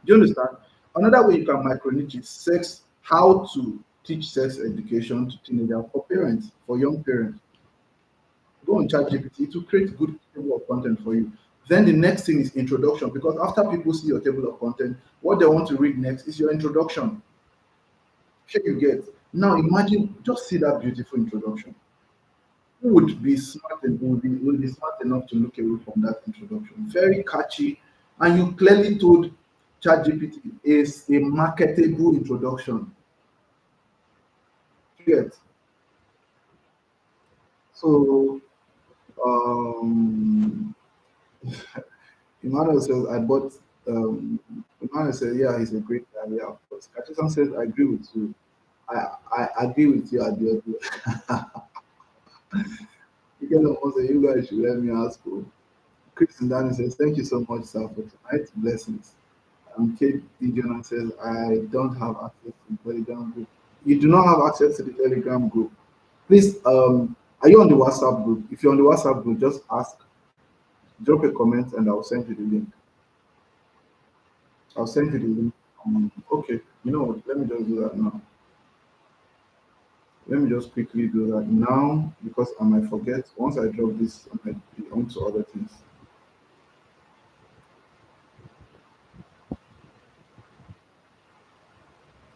Do you understand? Another way you can micro niche is sex, how to teach sex education to teenagers for parents, for young parents. Go on ChatGPT to create good table of content for you. Then the next thing is introduction, because after people see your table of content, what they want to read next is your introduction. Sure you get. Now imagine, just see that beautiful introduction. Who would be smart and would be smart enough to look away from that introduction? Very catchy, and you clearly told ChatGPT is a marketable introduction. Yes. So um, Emmanuel says I bought. Um, Emmanuel says yeah, he's a great guy. Yeah, of course. Kachisan says I agree with you. I agree with you. You can almost say you guys should let me ask. Oh. Chris and Danny says thank you so much, sir, for tonight. Blessings. Kate D. Jonas says, I don't have access to the Telegram group. You do not have access to the Telegram group. Please, are you on the WhatsApp group? If you're on the WhatsApp group, just ask, drop a comment, and I'll send you the link. I'll send you the link. Okay, you know what? Let me just do that now. Let me just quickly do that now because I might forget. Once I drop this, I might be on to other things.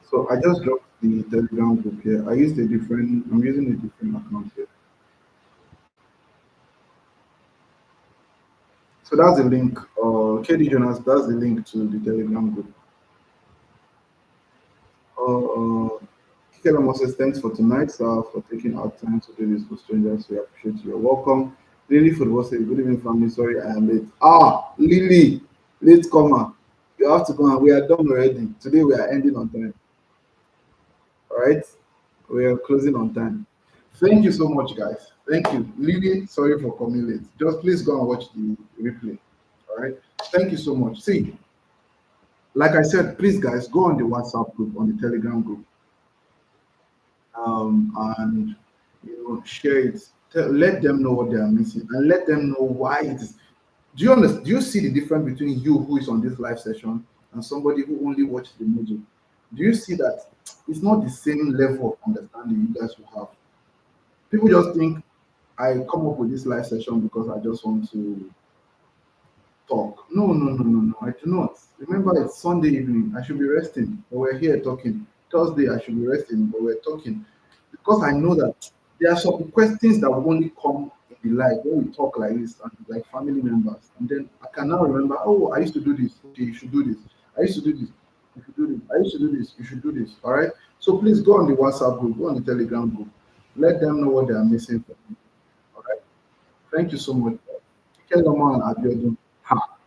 So I just dropped the Telegram group here. I'm using a different account here. So that's the link. KD Jonas, that's the link to the Telegram group. Kike says, thanks for tonight, sir, for taking our time to do this for strangers. We appreciate you. You're welcome. Lily Football says, good evening, family. Sorry, I am late. Ah, Lily, late comer. You have to go and we are done already. Today we are ending on time. All right. We are closing on time. Thank you so much, guys. Thank you. Lily, sorry for coming late. Just please go and watch the replay. All right. Thank you so much. See, like I said, please, guys, go on the WhatsApp group, on the Telegram group, and share it. Let them know what they are missing, and let them know why it is. Do you understand? Do you see the difference between you who is on this live session and somebody who only watched the movie? Do you see that it's not the same level of understanding you guys will have? People just think I come up with this live session because I just want to talk. No, no, no, no, no. I do not. Remember, it's Sunday evening. I should be resting, but we're here talking. Thursday, I should be resting, but we're talking. Because I know that there are some questions that will only come in the life when we talk like this, and like family members. And then I can now remember, oh, I used to do this. Okay, you should do this. I used to do this. You should do this. I used to do this. You should do this. All right. So please go on the WhatsApp group, go on the Telegram group. Let them know what they are missing from you. All right. Thank you so much. Keloma and Abiodun. Ha.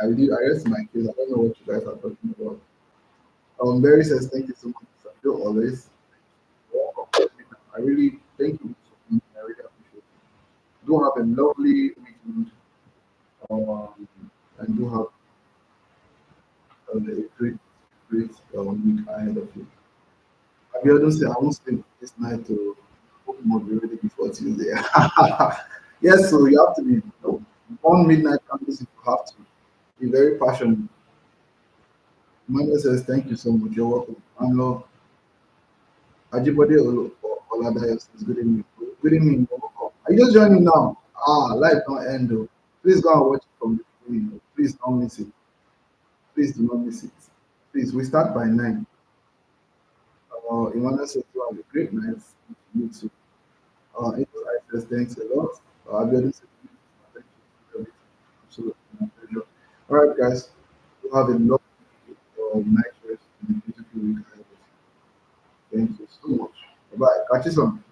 I rest my case. I don't know what you guys are talking about. Mary says, thank you so much. do always. I really thank you so much. I really appreciate it. Do have a lovely weekend, um, and do have a great, great week ahead of you. Abiodun say, I won't sleep this night to hope more be ready before Tuesday. Yes, so you have to be, on midnight campus if you have to. Be very passionate. Manuel says, thank you so much. You're welcome. I'm Lord Ajibode Oladayo says, good evening. Good evening. You're welcome. Are you just joining now? Life don't end though. Please go and watch it from the beginning. Please don't miss it. Please do not miss it. Please, we start by 9. Emmanuel says, you have a great night. You too. Angel says, thanks a lot. Abiodun says, thank you for everything. Absolutely, my pleasure. All right, guys. You have a lovely night rest and a beautiful week ahead of you. Thank you so much. Bye. Catch you soon.